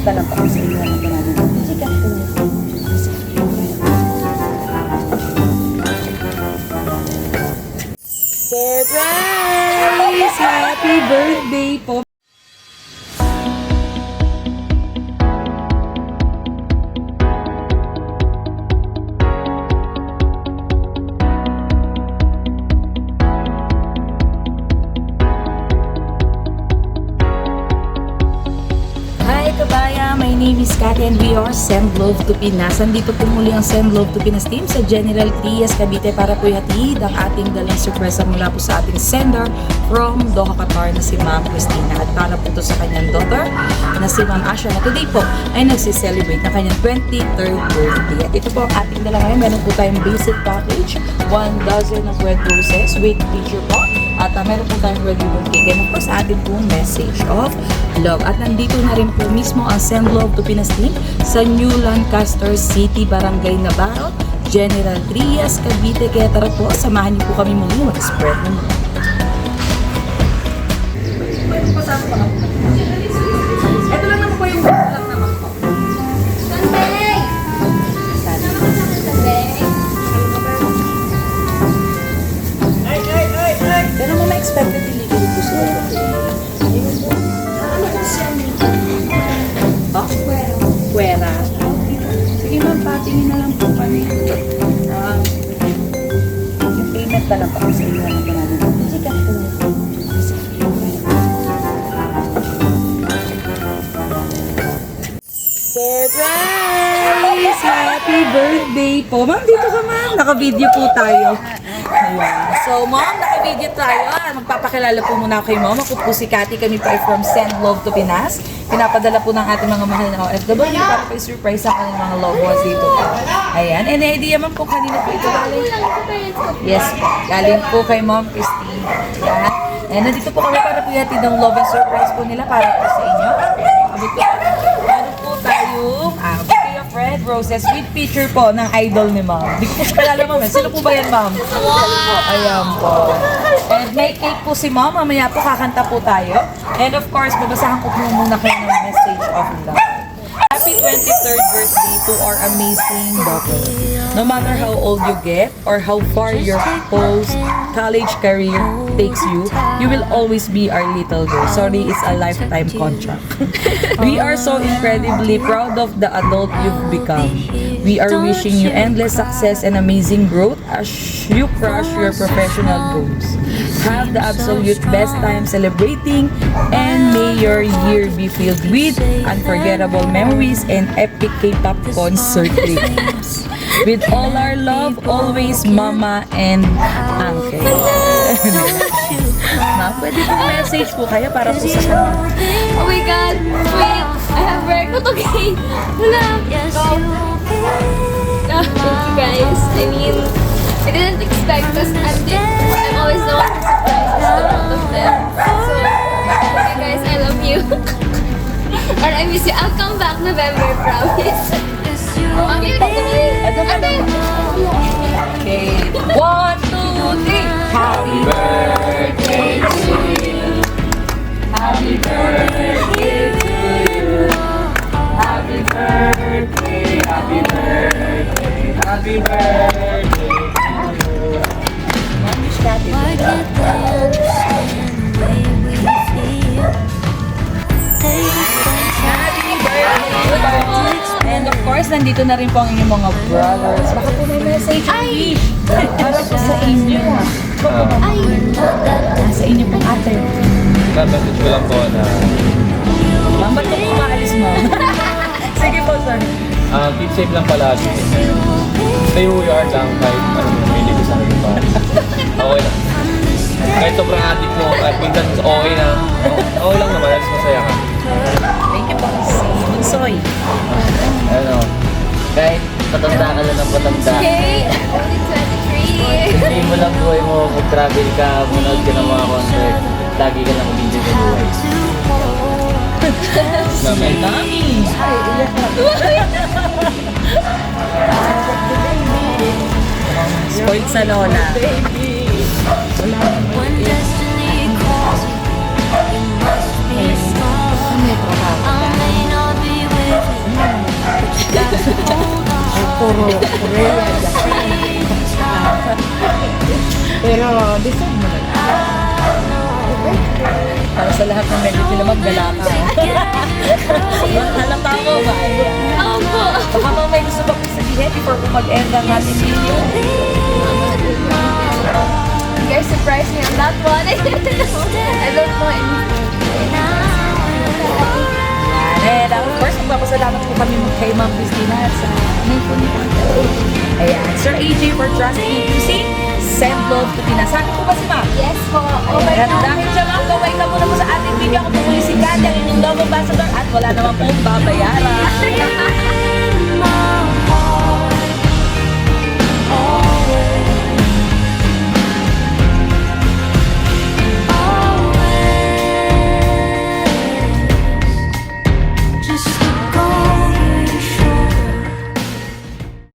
payment na lang po sa inyo na namin. Sige po. Surprise! Happy birthday po! Kabaya, my name is Cathy and we are Send Love to Pinas. Nandito po muli ang Send Love to Pinas team sa General Trias, Cavite para po ihatid ang ating dalang surpresa mula po sa ating sender from Doha, Qatar na si Ma'am Christina. At para po ito sa kanyang daughter na si Ma'am Asha na today po ay nagsiselebrate na kanyang 23rd birthday. At ito po ang ating dala ngayon. Meron po tayong basic package, 1 dozen of red roses with picture po. At meron po tayong red ribbon cake. And of course, atin pong message of love. At nandito na rin po mismo ang Send Love to Pinas team sa New Lancaster City, Barangay Navarro, General Trias, Cavite. Kaya tara po, samahan niyo po kami muli mag-spread ng love. Ito lang naman po yung lang naman po. Sunday! Sama ka sa Sunday? Pero mo ma-expected delivery po sila. Ano po siya nito? Oh? Puwera. Sige ma'am, patingin na lang po kami. Yung payment na lang po sa inyo na namin. Sige po. Surprise! Happy birthday po. Ma'am, dito ka ma'am. Naka-video po tayo. Ayan. So, ma'am, naka-video tayo. Magpapakilala po muna ako kay ma'am. Ako po si Cathy. Kami po ay from Send Love to Pinas. Pinapadala po ng ating mga mahal na OFW para po i-surprise ang kanilang mga loved ones dito po. Ayan. And idea ma'am kung kanina po ito galing. Yes, galing po kay Ma'am Christine. Ayan. And nandito po kami para po yatid ng love and surprise po nila para po sa inyo. Meron po tayong bouquet of red roses with picture po ng idol ni ma'am. Hindi ko po siya kalala ma'am. Sino po ba yan ma'am? Ayan po. And may cake po si ma'am. Mamaya po kakanta po tayo. And of course, babasahan ko po muna kayo ng message of love. Happy 23rd birthday to our amazing daughter. No matter how old you get or how far your post-college career takes you, you will always be our little girl. Sorry, it's a lifetime contract. We are so incredibly proud of the adult you've become. We are wishing you endless success and amazing growth as you crush your professional goals. Have the absolute best time celebrating, and may your year be filled with unforgettable memories and epic K-pop concert trips. With all our love, always Mama and Uncle. Ma, pwede po message po kayo para po sa kanila. Oh my God! Wait! I have work. Not okay. Wala. Thank you guys. I mean, I didn't expect this. I'm always the one who surprises the both of them. So, okay guys, I love you. And I miss you. I'll come back November, promise. Okay, Okay. 1, 2, 3. Happy birthday to you. Happy birthday to you. Happy birthday, happy birthday, happy birthday to you. Mamish Cathy. Happy birthday! And of course, nandito na rin po ang inyong mga brothers. Baka po may message para po sa inyo. Ay! Sa inyo pong ate. Message ko lang po na Ma'am, ba't po umaalis mo? Sige po, sir. keep safe lang palagi. Stay who you are lang kahit anong pili ko sa akin pa. Okay lang. Kahit sobrang addict mo, at minsan okay na. Okay lang naman, alis masaya ka. Thank you po. Si Bunsoy. Ano, kahit patanda ka lang ng patanda. Okay! Only 23! Hindi mo lang buhay mo, mag-travel ka, manood ka ng mga concert. Lagi ka lang video sa buhay. Mamay na. Mami! Spoiled sa lola. When destiny calls you, you must be strong. I may not be puro Korea, Japan. Pero deserve mo na lang. Para sa lahat ng medyo sila maggala ka. Halata mo ba? Opo. Baka mo may gusto ba kong sabihin before ko mag-end ang ating video? You guys surprised me on that one. I don't know anything. And of course, magpapasalamat po kami kay Ma'am Christina at sa po niyo. Ayan, Sir AJ for trusting me to sing Send Love to Pinas. Sabi po ba si Ma'am? Yes po. Oh my Ayan, God. dahil siya Ma'am, gawin ka muna po sa ating video. Ako po muli si Kat, ang inyong love ambassador at wala naman pong babayaran.